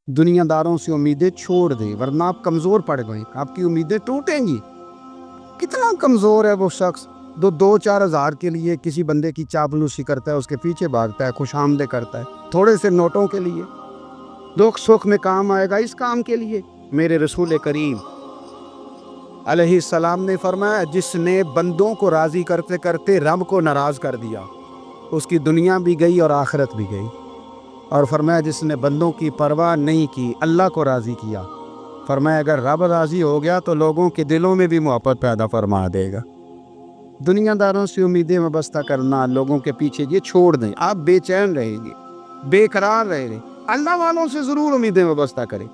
दुनियादारों से उम्मीदें छोड़ दें, वरना आप कमज़ोर पड़ गए, आपकी उम्मीदें टूटेंगी। कितना कमज़ोर है वो शख्स जो 2-4 हज़ार के लिए किसी बंदे की चापलूसी करता है, उसके पीछे भागता है, खुशामदे करता है, थोड़े से नोटों के लिए। दुख सुख में काम आएगा इस काम के लिए। मेरे रसूल करीम अलैहिस्सलाम ने फरमाया, जिसने बंदों को राज़ी करते करते रब को नाराज़ कर दिया, उसकी दुनिया भी गई और आखिरत भी गई। और फरमाया, जिसने बंदों की परवाह नहीं की, अल्लाह को राज़ी किया, फरमाया अगर रब राज़ी हो गया तो लोगों के दिलों में भी मोहब्बत पैदा फरमा देगा। दुनियादारों से उम्मीदें वाबस्ता करना, लोगों के पीछे ये छोड़ दें, आप बेचैन रहेंगे, बेकरार रहेंगे। अल्लाह वालों से ज़रूर उम्मीदें वाबस्ता करें,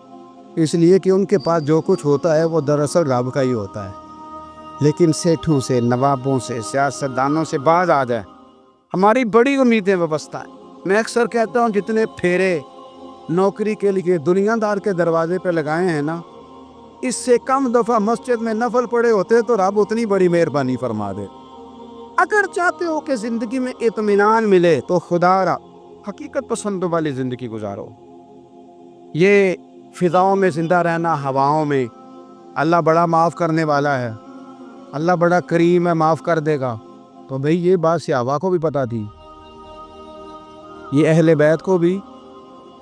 इसलिए कि उनके पास जो कुछ होता है वो दरअसल रब का ही होता है। लेकिन सेठों से, नवाबों से, सियासतदानों से बाज आ जाए, हमारी बड़ी उम्मीदें वाबस्ता है। मैं अक्सर कहता हूँ, जितने फेरे नौकरी के लिए दुनियादार के दरवाजे पे लगाए हैं ना, इससे कम दफ़ा मस्जिद में नफल पड़े होते तो रब उतनी बड़ी मेहरबानी फरमा दे। अगर चाहते हो कि ज़िंदगी में इत्मीनान मिले तो खुदा हकीकत पसंद वाली ज़िंदगी गुजारो। ये फ़िज़ाओं में ज़िंदा रहना, हवाओं में, अल्लाह बड़ा माफ़ करने वाला है, अल्लाह बड़ा करीम है, माफ़ कर देगा। तो भाई ये बात सहाबा को भी पता थी, ये अहले बैत को भी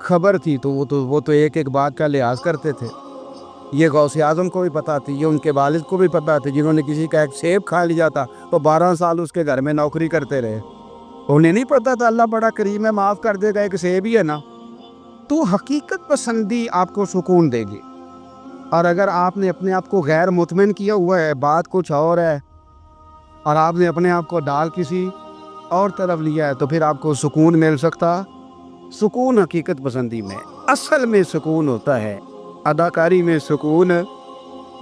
खबर थी, तो वो तो एक एक बात का लिहाज करते थे। ये गौसे आज़म को भी पता थी, ये उनके वालिद को भी पता थी, जिन्होंने किसी का एक सेब खा लिया था तो 12 साल उसके घर में नौकरी करते रहे। उन्हें नहीं पता था अल्लाह बड़ा करीम है, माफ़ कर देगा, एक सेब ही है ना। तो हकीकत पसंदी आपको सुकून देगी। और अगर आपने अपने आप को गैर मुतमिन किया हुआ है, बात कुछ और है, और आपने अपने आप को डाल किसी और तरफ लिया है, तो फिर आपको सुकून मिल सकता। सुकून हकीकत पसंदी में, असल में सुकून होता है, अदाकारी में सुकून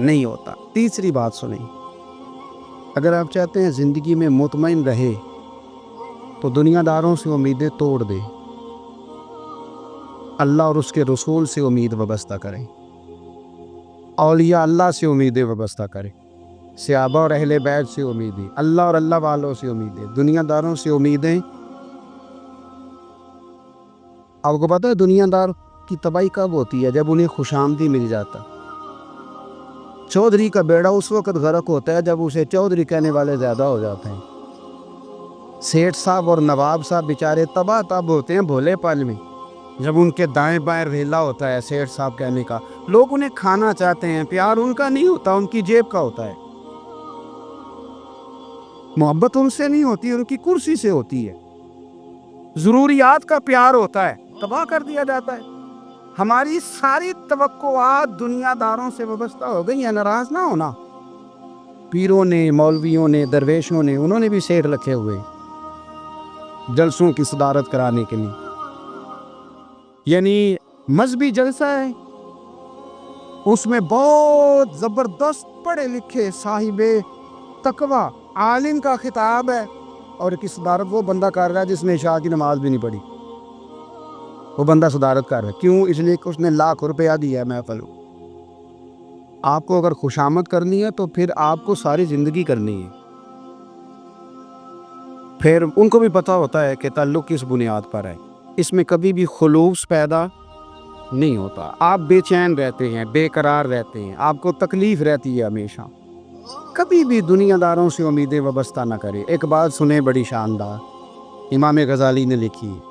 नहीं होता। तीसरी बात सुनी, अगर आप चाहते हैं ज़िंदगी में मुतमईन रहे तो दुनियादारों से उम्मीदें तोड़ दें, अल्लाह और उसके रसूल से उम्मीद वाबस्ता करें, औलिया अल्लाह से उम्मीदें वाबस्ता करें, सहाबा और अहले बैत से उम्मीदें, अल्लाह और अल्लाह वालों से उम्मीदें। दुनियादारों से उम्मीदें, आपको पता है दुनियादार की तबाही कब होती है? जब उन्हें खुशामदी मिल जाता। चौधरी का बेड़ा उस वक्त गर्क होता है जब उसे चौधरी कहने वाले ज़्यादा हो जाते हैं। सेठ साहब और नवाब साहब बेचारे तबाह तब होते हैं भोले पल में, जब उनके दाएं बाएं रेला होता है सेठ साहब कहने का। लोग उन्हें खाना चाहते हैं, प्यार उनका नहीं होता, उनकी जेब का होता है। मोहब्बत उनसे नहीं होती, उनकी कुर्सी से होती है। ज़रूरियात का प्यार होता है, तबाह कर दिया जाता है। हमारी सारी तवक्कुआत दुनियादारों से वाबस्ता हो गई है। नाराज़ ना होना, पीरों ने, मौलवियों ने, दरवेशों ने, उन्होंने भी सेठ रखे हुए जलसों की सदारत कराने के लिए। यानी मजहबी जलसा है, उसमें बहुत ज़बरदस्त पढ़े लिखे साहिबे तकवा आलिम का खिताब है, और की सदारत वो बंदा कर रहा है जिसने इशा की नमाज भी नहीं पढ़ी। वो बंदा सदारत कर रहा है, क्यों? इसलिए कि उसने लाख रुपया दिया है महफिल। आपको अगर खुशामद करनी है तो फिर आपको सारी ज़िंदगी करनी है। फिर उनको भी पता होता है कि ताल्लुक़ किस बुनियाद पर है, इसमें कभी भी खुलूस पैदा नहीं होता। आप बेचैन रहते हैं, बेकरार रहते हैं, आपको तकलीफ़ रहती है हमेशा। कभी भी दुनियादारों से उम्मीदें वाबस्ता ना करें। एक बात सुने बड़ी शानदार, इमाम गज़ाली ने लिखी है।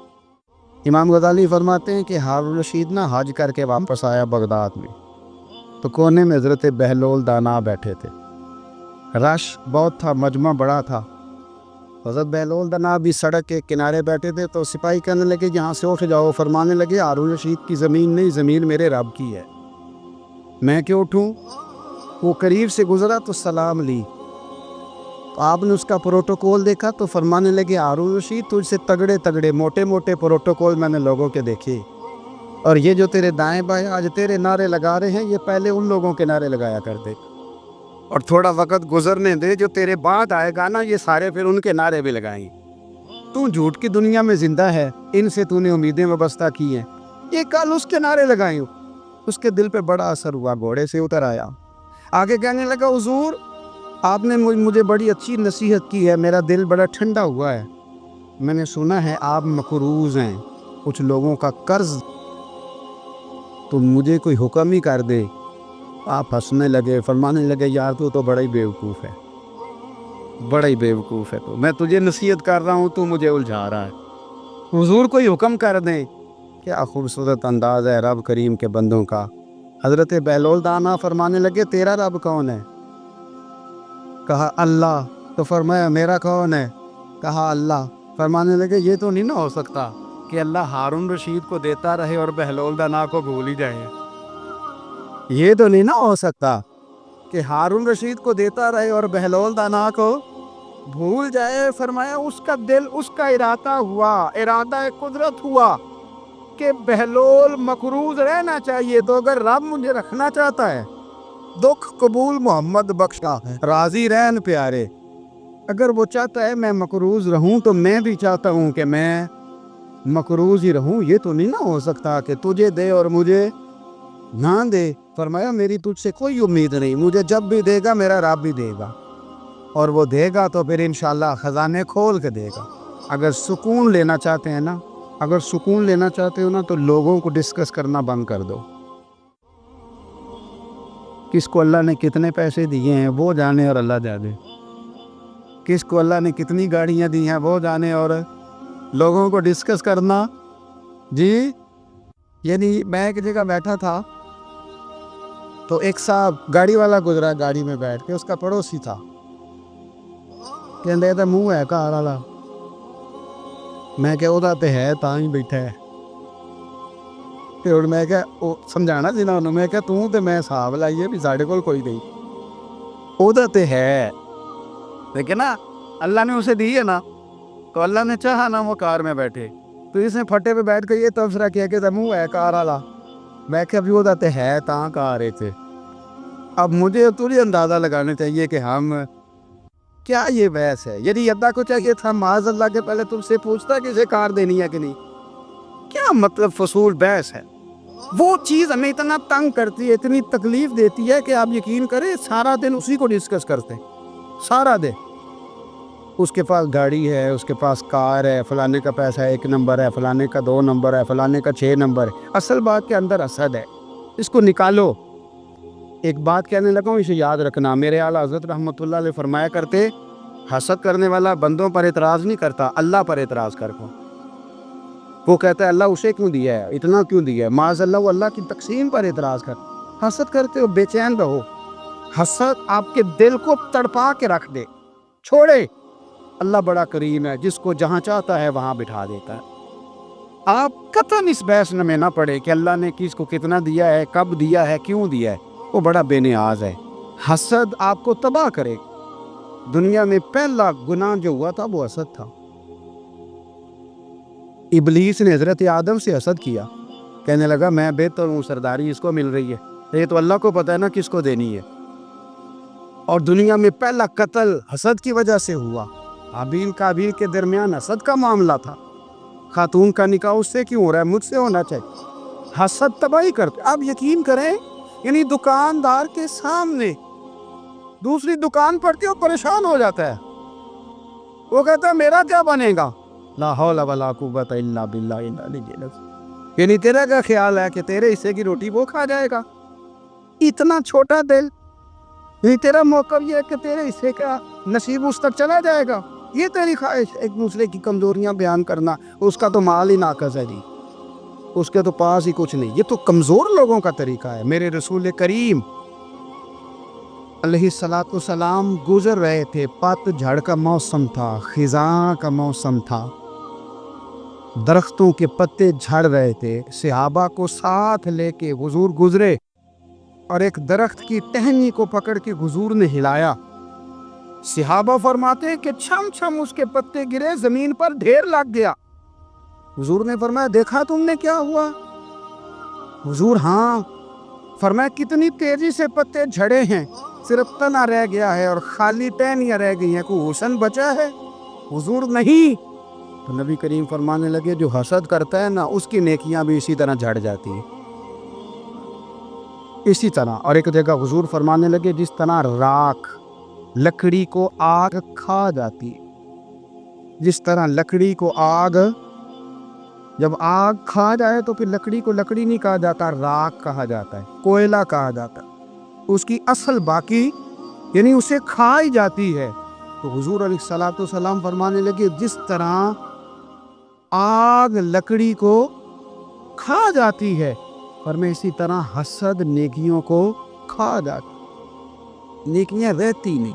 इमाम गज़ाली फरमाते हैं कि हारून रशीद ना हज करके वापस आया बगदाद में, तो कोने में हज़रत बहलोल दाना बैठे थे। रश बहुत था, मजमा बड़ा था। हज़रत बहलोल दाना भी सड़क के किनारे बैठे थे, तो सिपाही कहने लगे यहाँ से उठ जाओ। फरमाने लगे, हारून रशीद की ज़मीन नहीं, ज़मीन मेरे रब की है, मैं क्यों उठूँ? वो करीब से गुज़रा तो सलाम ली, तो आपने उसका प्रोटोकॉल देखा तो फरमाने लगे, हारून रशीद तुझसे तगड़े तगड़े मोटे मोटे प्रोटोकॉल मैंने लोगों के देखे, और ये जो तेरे दाएं बाएं आज तेरे नारे लगा रहे हैं, ये पहले उन लोगों के नारे लगाया करते। और थोड़ा वक्त गुजरने दे, जो तेरे बाद आएगा ना, ये सारे फिर उनके नारे भी लगाएंगे। तू झूठ की दुनिया में जिंदा है, इनसे तूने उम्मीदें वाबस्ता की हैं, ये कल उसके नारे लगाए। उसके दिल पे बड़ा असर हुआ, घोड़े से उतर आया, आगे कहने लगा, हुजूर आपने मुझे बड़ी अच्छी नसीहत की है, मेरा दिल बड़ा ठंडा हुआ है। मैंने सुना है आप मकरूज़ हैं, कुछ लोगों का कर्ज तो मुझे कोई हुक्म ही कर दे। आप हंसने लगे, फरमाने लगे यार तू तो बड़ा ही बेवकूफ़ है, बड़ा ही बेवकूफ़ है। तो मैं तुझे नसीहत कर रहा हूँ, तू मुझे उलझा रहा है। हुजूर कोई हुक्म कर दें। क्या खूबसूरत अंदाज़ है रब करीम के बंदों का। हज़रत बहलोल दाना फरमाने लगे तेरा रब कौन है? कहा अल्लाह। तो फरमाया मेरा कौन है? कहा अल्लाह। फरमाने लगे ये तो नहीं ना हो सकता कि अल्लाह हारून रशीद को देता रहे और बहलोल दाना को भूल ही जाए। ये तो नहीं ना हो सकता कि हारून रशीद को देता रहे और बहलोल दाना को भूल जाए। फरमाया उसका दिल, उसका इरादा हुआ, इरादा कुदरत हुआ कि बहलोल मकरूज रहना चाहिए। तो अगर रब मुझे रखना चाहता है, दुख कबूल मोहम्मद बख्शा, राजी रहन प्यारे, अगर वो चाहता है मैं मकरूज रहूं तो मैं भी चाहता हूं कि मैं मकरूज ही रहूं। ये तो नहीं ना हो सकता कि तुझे दे और मुझे ना दे। फरमाया मेरी तुझसे कोई उम्मीद नहीं, मुझे जब भी देगा मेरा रब भी देगा, और वो देगा तो फिर इंशाल्लाह खजाने खोल के देगा। अगर सुकून लेना चाहते हैं ना, अगर सुकून लेना चाहते हो ना, तो लोगों को डिस्कस करना बंद कर दो। किसको अल्लाह ने कितने पैसे दिए हैं वो जाने और अल्लाह जाने, किसको अल्लाह ने कितनी गाड़ियां दी हैं वो जाने, और लोगों को डिस्कस करना जी। यानी मैं एक जगह बैठा था तो एक साहब गाड़ी वाला गुजरा, गाड़ी में बैठ के, उसका पड़ोसी था, कहते तो मुँह है कार वाला। मैं क्या ਉਹਦਾ ਤੇ ਹੈ ਤਾਂ ਹੀ ਬੈਠਾ ਹੈ। ਤੇ ਹੁਣ ਮੈਂ ਕਿਹਾ ਉਹ ਸਮਝਾਣਾ ਸੀ ਨਾ ਉਹਨੂੰ, ਮੈਂ ਕਿਹਾ ਤੂੰ ਤੇ ਮੈਂ ਹਿਸਾਬ ਲਾਈਏ ਵੀ ਸਾਡੇ ਕੋਲ ਕੋਈ ਨਹੀਂ, ਉਹਦਾ ਤੇ ਹੈ, लेकिन ना अल्लाह ने उसे दी है ना, तो अल्लाह ने चाहा ना वो कार में बैठे, तो इसने फटे पे बैठ कर ये तबसरा किया कि मुँह है कार वाला। मैं क्या भी ਉਹਦਾ ਤੇ है ਤਾਂ कार है थे। अब मुझे तुझे अंदाज़ा लगाना चाहिए कि हम क्या ये बहस है। यदि अल्लाह को चाहिए था माज अल्लाह के पहले तुमसे पूछता कि इसे कार देनी है कि नहीं। क्या मतलब फसूल बहस है। वो चीज़ हमें इतना तंग करती है, इतनी तकलीफ देती है कि आप यकीन करें सारा दिन उसी को डिस्कस करते हैं, सारा दिन। उसके पास गाड़ी है, उसके पास कार है, फलाने का पैसा 1 नंबर है, फलाने का 2 नंबर है, फलाने का 6 नंबर है। असल बात के अंदर हसद है, इसको निकालो। एक बात कहने लगा हूँ, इसे याद रखना। मेरे आला हज़रत रहमतुल्लाह अलैह फरमाया करते, हसद करने वाला बंदों पर एतराज़ नहीं करता, अल्लाह पर एतराज़ करता। वो कहता है अल्लाह उसे क्यों दिया है, इतना क्यों दिया है, माज़अल्लाह वो अल्लाह की तकसीम पर एतराज़ कर। हसद करते हो बेचैन रहो, हसद आपके दिल को तड़पा के रख दे, छोड़े। अल्लाह बड़ा करीम है, जिसको जहाँ चाहता है वहाँ बिठा देता है। आप कतन इस बहस में ना पड़े कि अल्लाह ने किसको कितना दिया है, कब दिया है, क्यों दिया है, वो बड़ा बेनियाज है। हसद आपको तबाह करे। दुनिया में पहला गुनाह जो हुआ था वो हसद था। इबलीस ने हज़रत आदम से हसद किया, कहने लगा मैं बेहतर हूँ, सरदारी इसको मिल रही है, ये तो अल्लाह को पता है ना किसको देनी है। और दुनिया में पहला कत्ल हसद की वजह से हुआ। हाबील काबील के दरमियान हसद का मामला था। खातून का निकाह उससे क्यों हो रहा है, मुझसे होना चाहिए। हसद तबाही करते। आप यकीन करें, यानी दुकानदार के सामने दूसरी दुकान पड़ती है और परेशान हो जाता है। वो कहता है मेरा क्या बनेगा, ला हौला वला कुव्वता इल्ला बिल्लाहिल अलिय्यिल अज़ीम। यानी तेरा क्या ख्याल है कि तेरे हिस्से की रोटी वो खा जाएगा। इतना छोटा दिल। ये तेरा मौका ये है कि तेरे हिस्से का नसीब उस तक चला जाएगा। ये तेरी ख्वाहिश, एक दूसरे की कमजोरियां बयान करना। उसका तो माल ही नाकस है जी, उसके तो पास ही कुछ नहीं। ये तो कमजोर लोगों का तरीका है। मेरे रसूल करीम अलैहिस्सलातु सलाम गुजर रहे थे, पतझड़ का मौसम था, खिज़ां का मौसम था, दरख्तों के पत्ते झड़ रहे थे। सहाबा को साथ लेके हुजूर गुजरे और एक दरख्त की टहनी को पकड़ के हुजूर ने हिलाया। सहाबा फरमाते हैं कि छम छम उसके पत्ते गिरे, जमीन पर ढेर लग गया। हुजूर ने फरमाया देखा तुमने क्या हुआ। हुजूर हाँ। फरमाया कितनी तेजी से पत्ते झड़े हैं, सिर्फ तना रह गया है और खाली टहनियां रह गई हैं, कोई हुस्न बचा है। हुजूर नहीं। तो नबी करीम फरमाने लगे जो हसद करता है ना, उसकी नेकियां भी इसी तरह झड़ जाती है, इसी तरह। और एक जगह हुजूर फरमाने लगे जिस तरह राख लकड़ी को आग खा जाती है, जिस तरह लकड़ी को आग جب آگ کھا جائے تو پھر لکڑی کو لکڑی نہیں کہا جاتا، راکھ کہا جاتا ہے، کوئلہ کہا جاتا ہے، اس کی اصل باقی یعنی اسے کھائی جاتی ہے۔ تو حضور علیہ الصلوۃ والسلام فرمانے لگے جس طرح آگ لکڑی کو کھا جاتی ہے، فرمایا اسی طرح حسد نیکیوں کو کھا جاتی، نیکیاں رہتی نہیں۔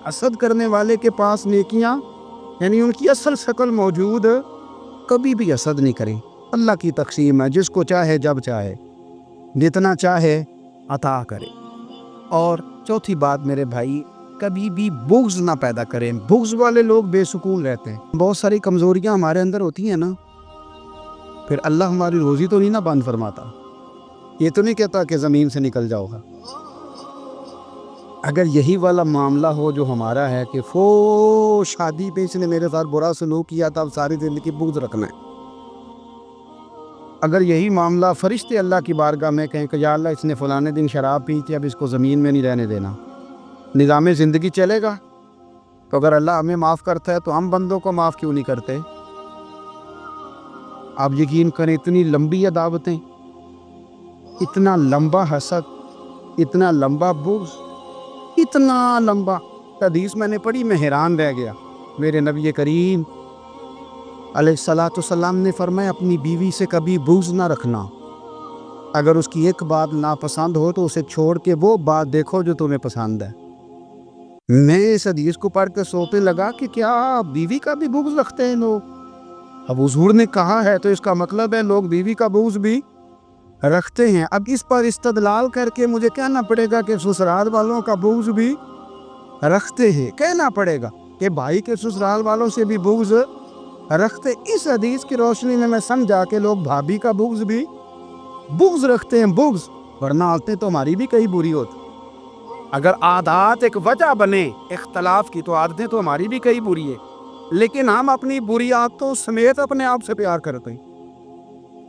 حسد کرنے والے کے پاس نیکیاں یعنی ان کی اصل شکل موجود کبھی بھی حسد نہیں کریں۔ اللہ کی تقسیم ہے، جس کو چاہے جب چاہے جتنا چاہے عطا کرے۔ اور چوتھی بات میرے بھائی، کبھی بھی بغض نہ پیدا کریں۔ بغض والے لوگ بے سکون رہتے ہیں۔ بہت ساری کمزوریاں ہمارے اندر ہوتی ہیں نا، پھر اللہ ہماری روزی تو نہیں نہ بند فرماتا، یہ تو نہیں کہتا کہ زمین سے نکل جاؤ گا۔ اگر یہی والا معاملہ ہو جو ہمارا ہے کہ شادی پہ اس نے میرے ساتھ برا سلوک کیا تھا، اب ساری زندگی بغض رکھنا ہے۔ اگر یہی معاملہ فرشتے اللہ کی بارگاہ میں کہیں کہ یا اللہ اس نے فلانے دن شراب پی تھی، اب اس کو زمین میں نہیں رہنے دینا، نظام زندگی چلے گا؟ تو اگر اللہ ہمیں معاف کرتا ہے تو ہم بندوں کو معاف کیوں نہیں کرتے؟ آپ یقین کریں، اتنی لمبی عداوتیں، اتنا لمبا حسد، اتنا لمبا بغض، اتنا لمبا حدیث میں نے پڑھی، میں حیران رہ گیا۔ میرے نبی کریم علیہ الصلوۃ والسلام نے فرمایا اپنی بیوی سے کبھی بغض نہ رکھنا، اگر اس کی ایک بات ناپسند ہو تو اسے چھوڑ کے وہ بات دیکھو جو تمہیں پسند ہے۔ میں اس حدیث کو پڑھ کے سوچنے لگا کہ کیا بیوی کا بھی بغض رکھتے ہیں لوگ؟ اب حضور نے کہا ہے تو اس کا مطلب ہے لوگ بیوی کا بغض بھی رکھتے ہیں۔ اب اس پر استدلال کر کے مجھے کہنا پڑے گا کہ سسرال والوں کا بغض بھی رکھتے ہیں، کہنا پڑے گا کہ بھائی کے سسرال والوں سے بھی بغض رکھتے۔ اس حدیث کی روشنی میں سمجھا کہ لوگ بھابھی کا بغض بھی بغض رکھتے ہیں، بغض، ورنہ عادتیں تو ہماری بھی کئی بری ہوتی۔ اگر عادات ایک وجہ بنے اختلاف کی تو عادتیں تو ہماری بھی کئی بری ہیں، لیکن ہم اپنی بری عادتوں سمیت اپنے آپ سے پیار کرتے ہیں،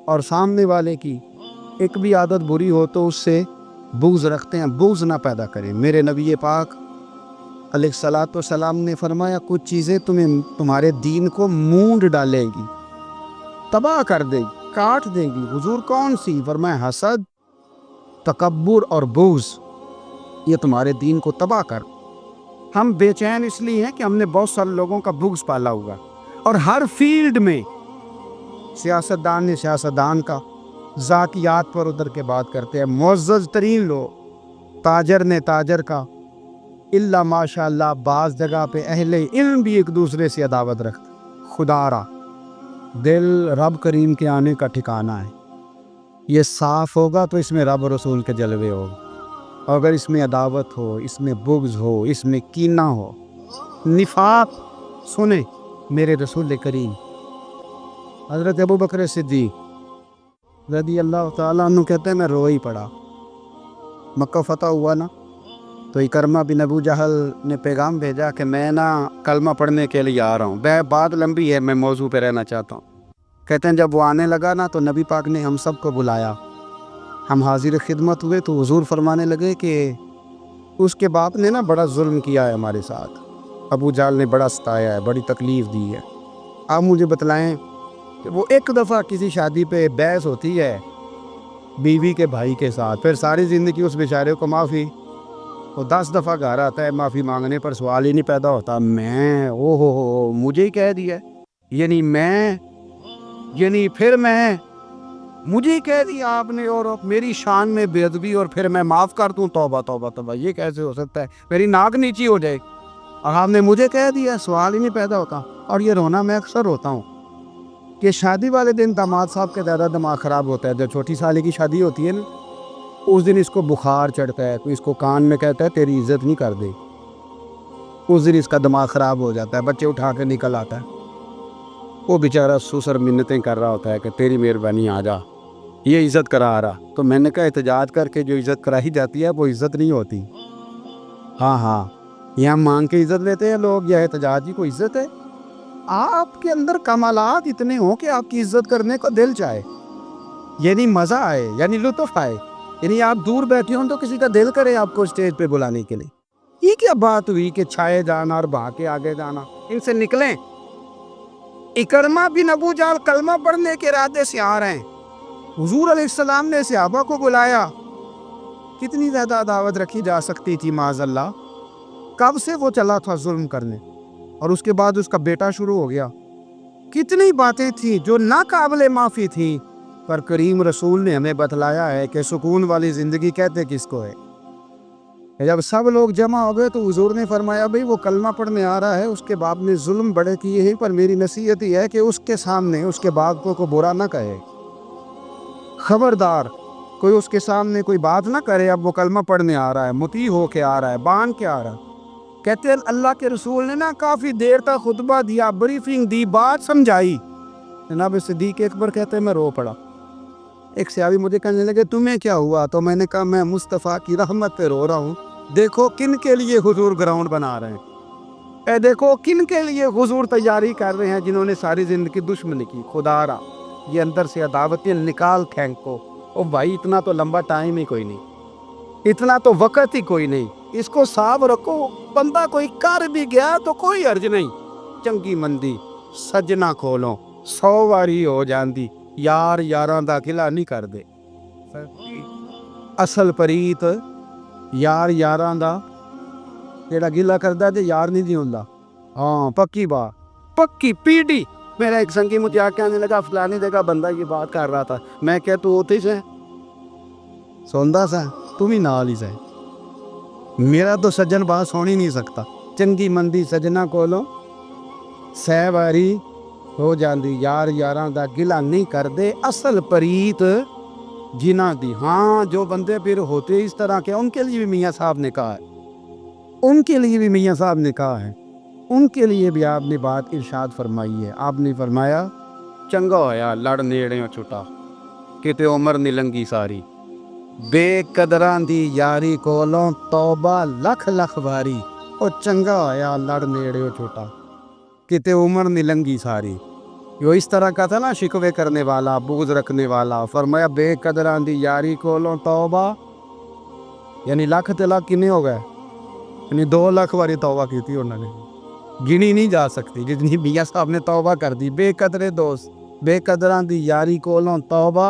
اور سامنے والے کی ایک بھی عادت بری ہو تو اس سے بغض رکھتے ہیں۔ بغض نہ پیدا کریں۔ میرے نبی پاک علیہ الصلوۃ والسلام نے فرمایا کچھ چیزیں تمہارے دین کو مونڈ ڈالے گی، تباہ کر دے گی، کاٹ دے گی۔ حضور کون سی؟ فرمایا حسد، تکبر اور بغض، یہ تمہارے دین کو تباہ کر۔ ہم بے چین اس لیے ہیں کہ ہم نے بہت سارے لوگوں کا بغض پالا ہوا، اور ہر فیلڈ میں سیاستدان نے سیاستدان کا، ذاتیات پر ادھر کے بات کرتے ہیں، معزز ترین لوگ، تاجر نے تاجر کا، اللہ ماشاء اللہ بعض جگہ پہ اہل علم بھی ایک دوسرے سے عداوت رکھتے۔ خدا را دل رب کریم کے آنے کا ٹھکانہ ہے، یہ صاف ہوگا تو اس میں رب رسول کے جلوے ہوگا، اور اگر اس میں عداوت ہو، اس میں بغض ہو، اس میں کینہ ہو، نفاق، سنیں میرے رسول کریم حضرت ابوبکر صدیق رضی اللہ تعالیٰ عنہ کہتے ہیں میں رو ہی پڑا۔ مکہ فتح ہوا نا، تو اکرمہ بن ابو جہل نے پیغام بھیجا کہ میں نا کلمہ پڑھنے کے لیے آ رہا ہوں۔ بات لمبی ہے، میں موضوع پہ رہنا چاہتا ہوں۔ کہتے ہیں جب وہ آنے لگا نا تو نبی پاک نے ہم سب کو بلایا، ہم حاضر خدمت ہوئے تو حضور فرمانے لگے کہ اس کے باپ نے نا بڑا ظلم کیا ہے ہمارے ساتھ، ابو جہل نے بڑا ستایا ہے، بڑی تکلیف دی ہے۔ آپ مجھے بتلائیں کہ وہ ایک دفعہ کسی شادی پہ بحث ہوتی ہے بیوی کے بھائی کے ساتھ، پھر ساری زندگی اس بیچارے کو معافی، وہ 10 دفعہ گھر آتا ہے معافی مانگنے پر سوال ہی نہیں پیدا ہوتا، میں مجھے ہی کہہ دیا، پھر میں مجھے ہی کہہ دیا آپ نے، اور میری شان میں بے ادبی، اور پھر میں معاف کر دوں؟ توبہ توبہ توبہ، یہ کیسے ہو سکتا ہے؟ میری ناک نیچی ہو جائے اور آپ نے مجھے کہہ دیا، سوال ہی نہیں پیدا ہوتا۔ اور یہ رونا میں اکثر ہوتا ہوں کہ شادی والے دن داماد صاحب کے زیادہ دماغ خراب ہوتا ہے۔ جب چھوٹی سالی کی شادی ہوتی ہے نا، اس دن اس کو بخار چڑھتا ہے، کوئی اس کو کان میں کہتا ہے تیری عزت نہیں کر دے، اس دن اس کا دماغ خراب ہو جاتا ہے، بچے اٹھا کے نکل آتا ہے، وہ بیچارہ سسر منتیں کر رہا ہوتا ہے کہ تیری مہربانی آ جا، یہ عزت کرا رہا۔ تو میں نے کہا احتجاج کر کے جو عزت کرائی جاتی ہے وہ عزت نہیں ہوتی۔ ہاں یہ مانگ کے عزت لیتے ہیں لوگ، یہ احتجاج ہی کو عزت ہے؟ آپ کے اندر کمالات اتنے ہوں کہ آپ کی عزت کرنے کو دل چاہے، یعنی مزہ آئے، یعنی لطف آئے، یعنی آپ دور بیٹھے ہوں تو کسی کا دل کرے آپ کو اسٹیج پہ بلانے کے لیے۔ یہ کیا بات ہوئی کہ چھائے جانا اور بہا کے آگے جانا؟ ان سے نکلیں۔ इकरमा बिन अबू जाल कलमा पढ़ने के इरादे से आ रहे हैं, हुजूर अलैहिस्सलाम ने सहाबा को बुलाया। कितनी ज़्यादा दावत रखी जा सकती थी माज़अल्लाह। कब से वो चला था जुल्म करने, और उसके बाद उसका बेटा शुरू हो गया। कितनी बातें थी जो ना काबिल माफ़ी थी, पर करीम रसूल ने हमें बतलाया है कि सुकून वाली ज़िंदगी कहते किसको है। जब सब लोग जमा हो गए तो हुजूर ने फरमाया, भाई वो कलमा पढ़ने आ रहा है, उसके बाप ने जुल्म बड़े किए हैं, पर मेरी नसीहत ही है कि उसके सामने उसके बाप को बुरा ना कहे। खबरदार कोई उसके सामने कोई बात ना करे। अब वो कलमा पढ़ने आ रहा है, मुती हो के आ रहा है, बांध के आ रहा है। कहते हैं अल्लाह के रसूल ने ना काफ़ी देर तक खुतबा दिया, ब्रीफिंग दी, बात समझाई। जनाब सिद्दीक अकबर कहते हैं मैं रो पड़ा। एक सहाबी मुझे कहने लगे तुम्हें क्या हुआ, तो मैंने कहा मैं मुस्तफ़ा की रहमत पे रो रहा हूँ। देखो किन के लिए हुजूर ग्राउंड बना रहे हैं, देखो किन के लिए हुजूर तैयारी कर रहे हैं, जिन्होंने सारी ज़िंदगी दुश्मनी की। खुदारा ये अंदर से अदावतें निकाल फेंक को। ओ भाई इतना तो लंबा टाइम ही कोई नहीं, इतना तो वक़्त ही कोई नहीं, इसको साफ रखो। बंदा कोई कर भी गया तो कोई अर्ज नहीं। चंगी मंदी सजना खोलो 100 वारी हो जाती, यार यारां दा गिला नहीं कर दे। असल परीत यार यारां दा जेड़ा गिला करदा ते यार नहीं दी हुंदा। हाँ पक्की बात, पक्की पीढ़ी। मेरा एक संगी मुझे आके कहने लगा फलानी जगह बंदा ये बात कर रहा था। मैं क्या तू होती से सुनदा सा, तुम ही नाल ही से। मेरा तो सज्जन बात सुन ही नहीं सकता। चंगी मंदी सजना कोलों 100 वारी हो जाती, यार यारां दा गिला नहीं कर दे। असल परीत जिना दी। हाँ जो बंदे फिर होते इस तरह के, उनके लिए भी मियाँ साहब ने कहा है, उनके लिए भी मियाँ साहब ने कहा है, उनके लिए भी आपने बात इरशाद फरमाई है। आपने फरमाया चंगा होया लड़ नेड़े छुटा, किते उम्र नहीं लंगी सारी, बेकदरां दी यारी कोलों तौबा लख लख वारी। और चंगा होया लड़ नेड़े छुटा, किते उम्र नहीं लंगी सारी। यो इस तरह का था ना, शिकवे करने वाला, बुग़्ज़ रखने वाला। फरमाया बेकदरां दी यारी कोलों तौबा, यानी लाख ते लाख किन्ने हो गए, यानी 2 लाख वारी तौबा की थी उन्होंने, गिनी नहीं जा सकती जितनी मियाँ साहब ने तौबा कर दी। बेकदरे दोस्त बेकदरां दी यारी कोलों तौबा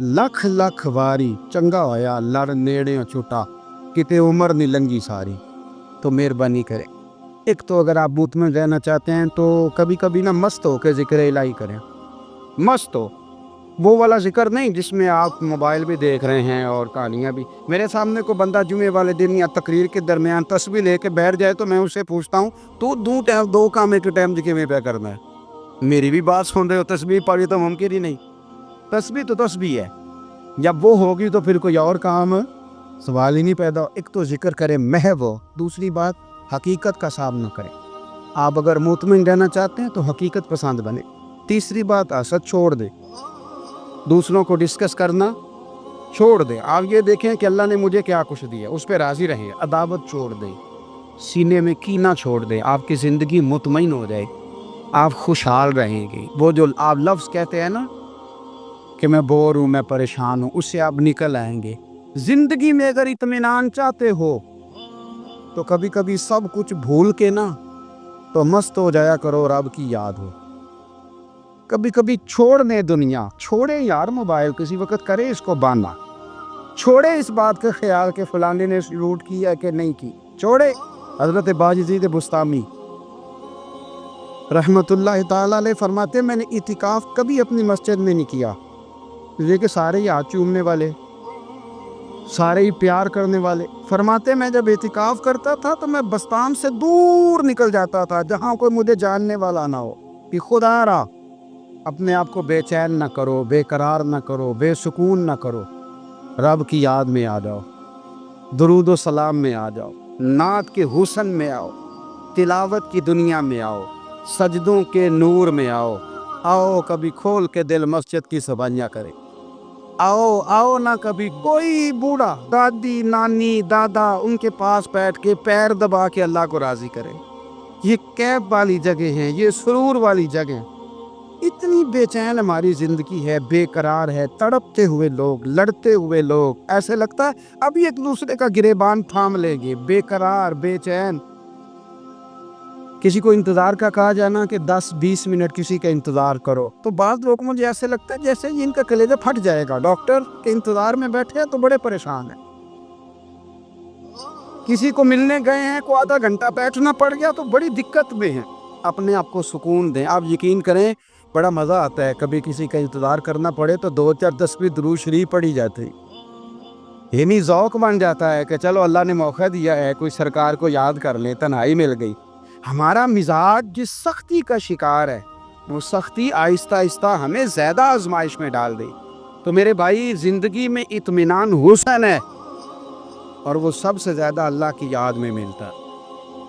लख लख वारी, चंगा होया लड़ नेड़े छुटा, किते उम्र नहीं लंगी सारी। तो मेहरबानी करें, एक तो अगर आप मुतमिन रहना चाहते हैं तो कभी कभी ना मस्त हो के ज़िक्र इलाही करें। मस्त हो, वो वाला जिक्र नहीं जिसमें आप मोबाइल भी देख रहे हैं और कहानियाँ भी। मेरे सामने को बंदा जुमे वाले दिन या तकरीर के दरमियान तस्बीह लेके बैठ जाए तो मैं उससे पूछता हूँ तो दो काम एक टाइम जिक्र पे करना है। मेरी भी बात सुन रहे हो, तस्बीह पढ़ी तो मुमकिन ही नहीं। तस्बीह तो तस्बीह है, जब वो होगी तो फिर कोई और काम सवाल ही नहीं पैदा। एक तो जिक्र करें महव हो, दूसरी बात हकीकत का सामना करें। आप अगर मुतमिन रहना चाहते हैं तो हकीकत पसंद बने। तीसरी बात हसद छोड़ दे, दूसरों को डिस्कस करना छोड़ दे। आप ये देखें कि अल्लाह ने मुझे क्या कुछ दिया, उस पर राज़ी रहें। अदावत छोड़ दें, सीने में कीना छोड़ दें, आपकी ज़िंदगी मुतमईन हो जाए, आप खुशहाल रहेंगे। वो जो आप लफ्ज़ कहते हैं ना कि मैं बोर हूँ, मैं परेशान हूँ, उससे आप निकल आएंगे। ज़िंदगी में अगर इत्मीनान चाहते हो तो कभी कभी सब कुछ भूल के ना तो मस्त हो जाया करो, रब की याद हो। कभी कभी छोड़ने दुनिया, छोड़े यार मोबाइल, किसी वक्त करे इसको बाना, छोड़े इस बात का ख्याल कि फलाने ने लूट किया कि नहीं की, छोड़े। हज़रत बायज़ीद बुस्तामी रहमतुल्लाह ताला अलैह फरमाते मैंने इतिकाफ़ कभी अपनी मस्जिद में नहीं किया। देखिए सारे ही हाथ चूमने वाले, सारे ही प्यार करने वाले। फरमाते मैं जब इतिकाफ़ करता था तो मैं बस्ताम से दूर निकल जाता था जहाँ कोई मुझे जानने वाला ना हो, कि खुदारा अपने आप को बेचैन ना करो, बेकरार ना करो, बेसुकून ना करो। रब की याद में आ जाओ, दुरूद व सलाम में आ जाओ, नात के हुस्न में आओ, तिलावत की दुनिया में आओ, सजदों के नूर में आओ। आओ कभी खोल के दिल मस्जिद की सवाइयाँ करें। आओ आओ ना कभी कोई बूढ़ा, दादी नानी दादा उनके पास बैठ के पैर दबा के अल्लाह को राज़ी करे। ये कैब वाली जगह है, ये सुरूर वाली जगह। इतनी बेचैन हमारी ज़िंदगी है, बेकरार है, तड़पते हुए लोग, लड़ते हुए लोग, ऐसे लगता है अभी एक दूसरे का गिरेबान थाम लेंगे। बेकरार बेचैन, کسی کو انتظار کا کہا جانا کہ 10-20 منٹ کسی کا انتظار کرو، تو بعض لوگ مجھے ایسے لگتا ہے جیسے ان کا کلیجہ پھٹ جائے گا، ڈاکٹر کے انتظار میں بیٹھے ہیں تو بڑے پریشان ہیں۔ کسی کو ملنے گئے ہیں کو آدھا گھنٹہ بیٹھنا پڑ گیا تو بڑی دقت میں ہیں۔ اپنے آپ کو سکون دیں۔ آپ یقین کریں بڑا مزہ آتا ہے، کبھی کسی کا انتظار کرنا پڑے تو 2-4 بھی درود شریف پڑھی جاتی، یعنی ذوق بن جاتا ہے کہ چلو اللہ نے موقع دیا ہے، کوئی سرکار کو یاد کر لیں، تنہائی مل گئی۔ ہمارا مزاج جس سختی کا شکار ہے، وہ سختی آہستہ آہستہ ہمیں زیادہ آزمائش میں ڈال دے۔ تو میرے بھائی، زندگی میں اطمینان حسن ہے، اور وہ سب سے زیادہ اللہ کی یاد میں ملتا ہے،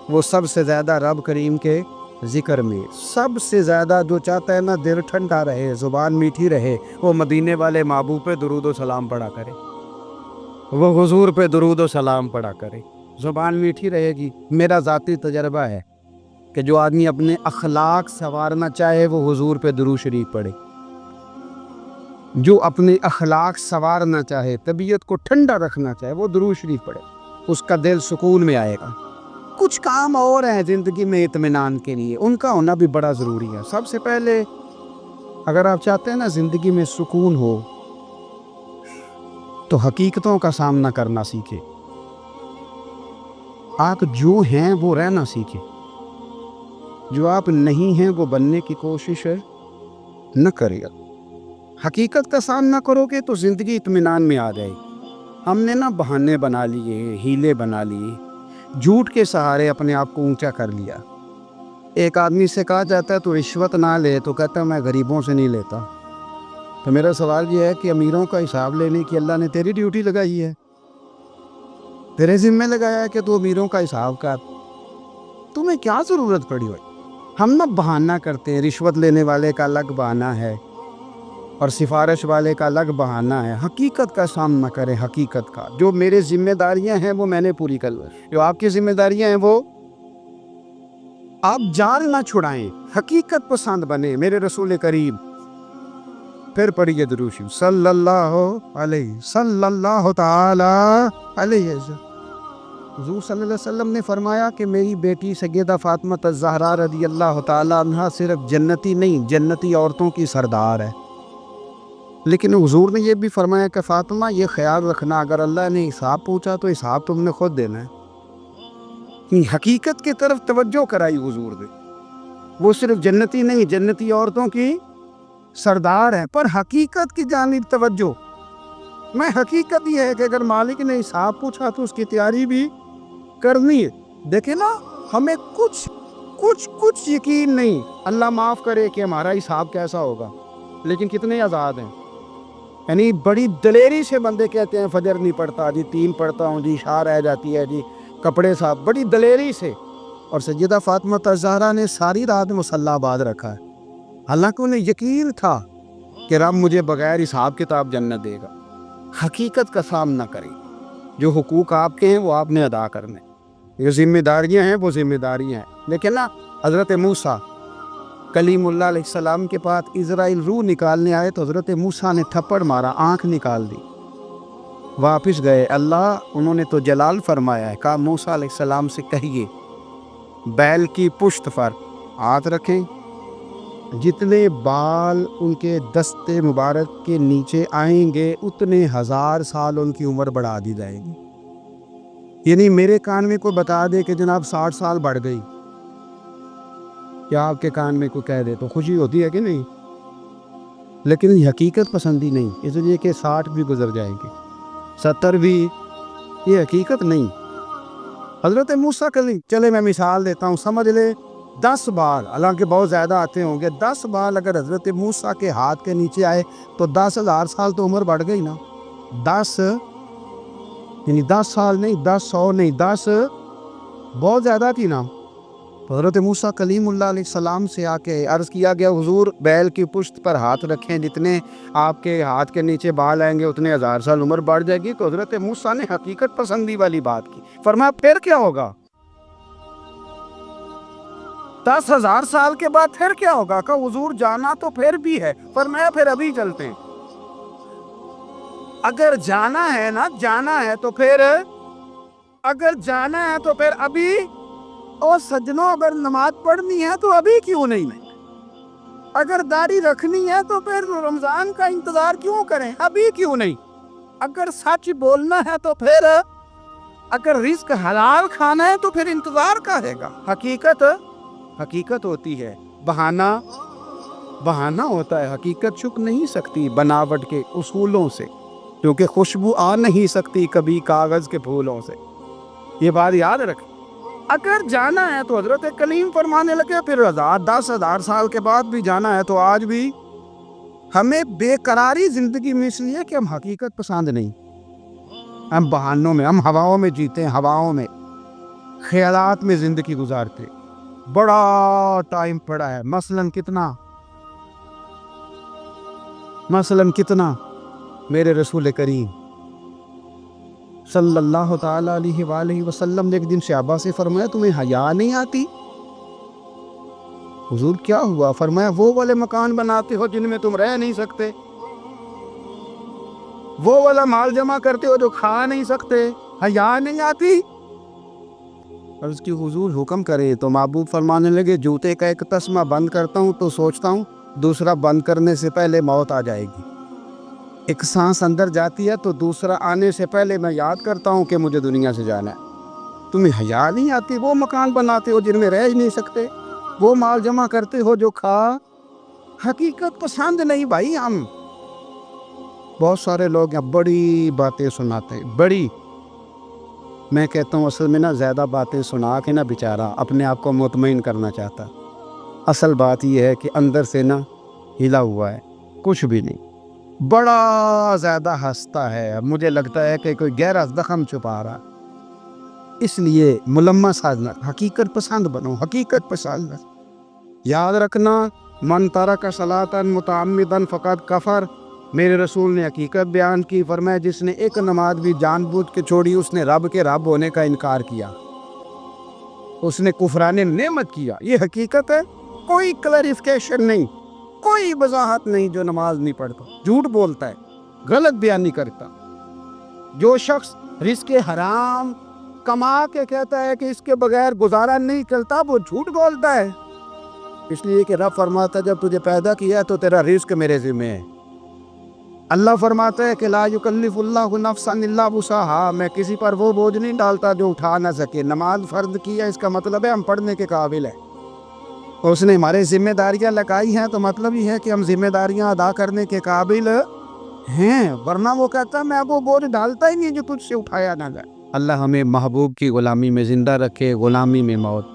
وہ سب سے زیادہ رب کریم کے ذکر میں، سب سے زیادہ جو چاہتا ہے نا دل ٹھنڈا رہے، زبان میٹھی رہے، وہ مدینے والے محبوب پہ درود و سلام پڑھا کرے، وہ حضور پہ درود و سلام پڑھا کرے، زبان میٹھی رہے گی۔ میرا ذاتی تجربہ ہے کہ جو آدمی اپنے اخلاق سنوارنا چاہے وہ حضور پہ درود شریف پڑھے، جو اپنے اخلاق سنوارنا چاہے، طبیعت کو ٹھنڈا رکھنا چاہے، وہ درود شریف پڑھے، اس کا دل سکون میں آئے گا۔ کچھ کام اور ہیں زندگی میں اطمینان کے لیے، ان کا ہونا بھی بڑا ضروری ہے۔ سب سے پہلے اگر آپ چاہتے ہیں نا زندگی میں سکون ہو تو حقیقتوں کا سامنا کرنا سیکھے۔ آپ جو ہیں وہ رہنا سیکھے، جو آپ نہیں ہیں وہ بننے کی کوشش نہ کرے گا۔ حقیقت کا سامنا کرو گے تو زندگی اطمینان میں آ جائے گی۔ ہم نے نا بہانے بنا لیے، ہیلے بنا لیے، جھوٹ کے سہارے اپنے آپ کو اونچا کر لیا۔ ایک آدمی سے کہا جاتا ہے تو رشوت نہ لے، تو کہتا ہے میں غریبوں سے نہیں لیتا۔ تو میرا سوال یہ ہے کہ امیروں کا حساب لینے کی اللہ نے تیری ڈیوٹی لگائی ہے، تیرے ذمہ لگایا ہے کہ تو امیروں کا حساب کر، تمہیں کیا ضرورت پڑی ہوئی؟ ہم نا بہانہ کرتے ہیں، رشوت لینے والے کا الگ بہانہ ہے اور سفارش والے کا الگ بہانہ ہے۔ حقیقت کا سامنا کریں، حقیقت کا، جو میرے ذمہ داریاں ہیں وہ میں نے پوری کر لی، جو آپ کی ذمہ داریاں ہیں وہ آپ جان نہ چھڑائیں، حقیقت پسند بنے۔ میرے رسول کریم، پھر پڑھیے درود شریف، صلی اللہ تعالی علیہ وسلم۔ حضور صلی اللہ علیہ وسلم نے فرمایا کہ میری بیٹی سیدہ فاطمہ الزہرا رضی اللہ تعالی عنہا صرف جنتی نہیں، جنتی عورتوں کی سردار ہے۔ لیکن حضور نے یہ بھی فرمایا کہ فاطمہ یہ خیال رکھنا اگر اللہ نے حساب پوچھا تو حساب تم نے خود دینا ہے۔ حقیقت کی طرف توجہ کرائی حضور نے، وہ صرف جنتی نہیں، جنتی عورتوں کی سردار ہے، پر حقیقت کی جانب توجہ۔ میں حقیقت یہ ہے کہ اگر مالک نے حساب پوچھا تو اس کی تیاری بھی کرنی ہے۔ دیکھیں نا، ہمیں کچھ یقین نہیں، اللہ معاف کرے کہ ہمارا حساب کیسا ہوگا، لیکن کتنے آزاد ہیں۔ یعنی بڑی دلیری سے بندے کہتے ہیں فجر نہیں پڑھتا جی، 3 پڑھتا ہوں جی، عشاء رہ جاتی ہے جی، کپڑے صاحب، بڑی دلیری سے۔ اور سیدہ فاطمہ الزہرا نے ساری رات مصلی آباد رکھا ہے، حالانکہ انہیں یقین تھا کہ رب مجھے بغیر حساب کتاب جنت دے گا۔ حقیقت کا سامنا کریں، جو حقوق آپ کے ہیں وہ آپ نے ادا کرنے، جو ذمہ داریاں ہیں وہ ذمہ داریاں ہیں۔ لیکن نا حضرت موسیٰ کلیم اللہ علیہ السلام کے پاس اسرائیل روح نکالنے آئے تو حضرت موسیٰ نے تھپڑ مارا، آنکھ نکال دی، واپس گئے۔ اللہ انہوں نے تو جلال فرمایا ہے، کہا موسیٰ علیہ السلام سے کہیے بیل کی پشت پر ہاتھ رکھیں، جتنے بال ان کے دستے مبارک کے نیچے آئیں گے اتنے 1000 سال ان کی عمر بڑھا دی جائے گی۔ یعنی میرے کان میں کوئی بتا دے کہ جناب 60 سال بڑھ گئی، کیا آپ کے کان میں کوئی کہہ دے تو خوشی ہوتی ہے کہ نہیں؟ لیکن یہ حقیقت پسندی نہیں، اس لیے کہ 60 بھی گزر جائیں گے، 70 بھی، یہ حقیقت نہیں۔ حضرت موسیٰ کلیم، چلے میں مثال دیتا ہوں، سمجھ لے 10 بال، حالانکہ بہت زیادہ آتے ہوں گے، 10 بال اگر حضرت موسیٰ کے ہاتھ کے نیچے آئے تو 10,000 سال تو عمر بڑھ گئی نا۔ 10 یعنی 10 سال نہیں، 10 100 نہیں، 10 بہت زیادہ تھی نا۔ حضرت موسیٰ کلیم اللہ علیہ السلام سے آ کے عرض کیا گیا حضور بیل کی پشت پر ہاتھ رکھیں، جتنے آپ کے ہاتھ کے نیچے بال آئیں گے اتنے 1000 سال عمر بڑھ جائے گی۔ تو حضرت موسیٰ نے حقیقت پسندی والی بات کی، فرمایا پھر کیا ہوگا؟ 10,000 سال کے بعد پھر کیا ہوگا؟ کہ حضور جانا تو پھر بھی ہے، فرمایا پھر ابھی چلتے ہیں۔ اگر جانا ہے نا، جانا ہے تو پھر، اگر جانا ہے تو پھر ابھی اور سجنوں اگر نماز پڑھنی ہے تو ابھی کیوں نہیں؟ اگر داڑھی رکھنی ہے تو پھر رمضان کا انتظار کیوں کریں؟ ابھی کیوں نہیں؟ اگر سچ بولنا ہے تو پھر، اگر رزق حلال کھانا ہے تو پھر انتظار کا ہے گا؟ حقیقت ہوتی ہے، بہانہ ہوتا ہے۔ حقیقت چھپ نہیں سکتی بناوٹ کے اصولوں سے، کیونکہ خوشبو آ نہیں سکتی کبھی کاغذ کے پھولوں سے۔ یہ بات یاد رکھ۔ اگر جانا ہے تو حضرت کلیم فرمانے لگے پھر 10,000 سال کے بعد بھی جانا ہے تو آج بھی ہمیں بے قراری زندگی میں اس لیے کہ ہم حقیقت پسند نہیں، ہم بہانوں میں، ہم ہواؤں میں جیتے ہیں، ہواؤں میں، خیالات میں زندگی گزارتے۔ بڑا ٹائم پڑا ہے، مثلاً کتنا میرے رسول کریم صلی اللہ تعالیٰ علیہ وآلہ وسلم نے ایک دن صحابہ سے فرمایا تمہیں حیا نہیں آتی؟ حضور کیا ہوا؟ فرمایا وہ والے مکان بناتے ہو جن میں تم رہ نہیں سکتے، وہ والا مال جمع کرتے ہو جو کھا نہیں سکتے، حیا نہیں آتی؟ عرض کی حضور حکم کرے تو محبوب فرمانے لگے جوتے کا ایک تسمہ بند کرتا ہوں تو سوچتا ہوں دوسرا بند کرنے سے پہلے موت آ جائے گی، ایک سانس اندر جاتی ہے تو دوسرا آنے سے پہلے میں یاد کرتا ہوں کہ مجھے دنیا سے جانا ہے۔ تمہیں حیا نہیں آتی؟ وہ مکان بناتے ہو جن میں رہ ہی نہیں سکتے، وہ مال جمع کرتے ہو جو کھا۔ حقیقت پسند نہیں بھائی ہم۔ بہت سارے لوگ بڑی باتیں سناتے ہیں، بڑی، میں کہتا ہوں اصل میں زیادہ باتیں سنا کے بیچارہ اپنے آپ کو مطمئن کرنا چاہتا، اصل بات یہ ہے کہ اندر سے ہلا ہوا ہے، کچھ بھی نہیں، بڑا زیادہ ہنستا ہے، مجھے لگتا ہے کہ کوئی گہرا زخم چھپا رہا۔ اس لیے ملمس حاضر، حقیقت پسند بنو، حقیقت پسند۔ یاد رکھنا من ترک صلاۃ متعمدا فقد کفر، میرے رسول نے حقیقت بیان کی، فرمایا جس نے ایک نماز بھی جان بوجھ کے چھوڑی اس نے رب کے رب ہونے کا انکار کیا، اس نے کفران نعمت کیا۔ یہ حقیقت ہے، کوئی کلیریفیکیشن نہیں، کوئی وضاحت نہیں۔ جو نماز نہیں پڑھتا، جھوٹ بولتا ہے، غلط بیانی کرتا، جو شخص رزق حرام کما کے کہتا ہے کہ اس کے بغیر گزارا نہیں چلتا، وہ جھوٹ بولتا ہے۔ اس لیے کہ رب فرماتا ہے جب تجھے پیدا کیا تو تیرا رزق میرے ذمہ ہے۔ اللہ فرماتا ہے کہ لا یکلف اللہ نفسا الا وسعها، میں کسی پر وہ بوجھ نہیں ڈالتا جو اٹھا نہ سکے۔ نماز فرض کی ہے، اس کا مطلب ہے ہم پڑھنے کے قابل ہیں، اس نے ہمارے ذمہ داریاں لگائی ہیں تو مطلب یہ ہے کہ ہم ذمہ داریاں ادا کرنے کے قابل ہیں، ورنہ وہ کہتا ہے میں وہ بوجھ ڈالتا ہی نہیں جو تجھ سے اٹھایا نہ جائے۔ اللہ ہمیں محبوب کی غلامی میں زندہ رکھے، غلامی میں موت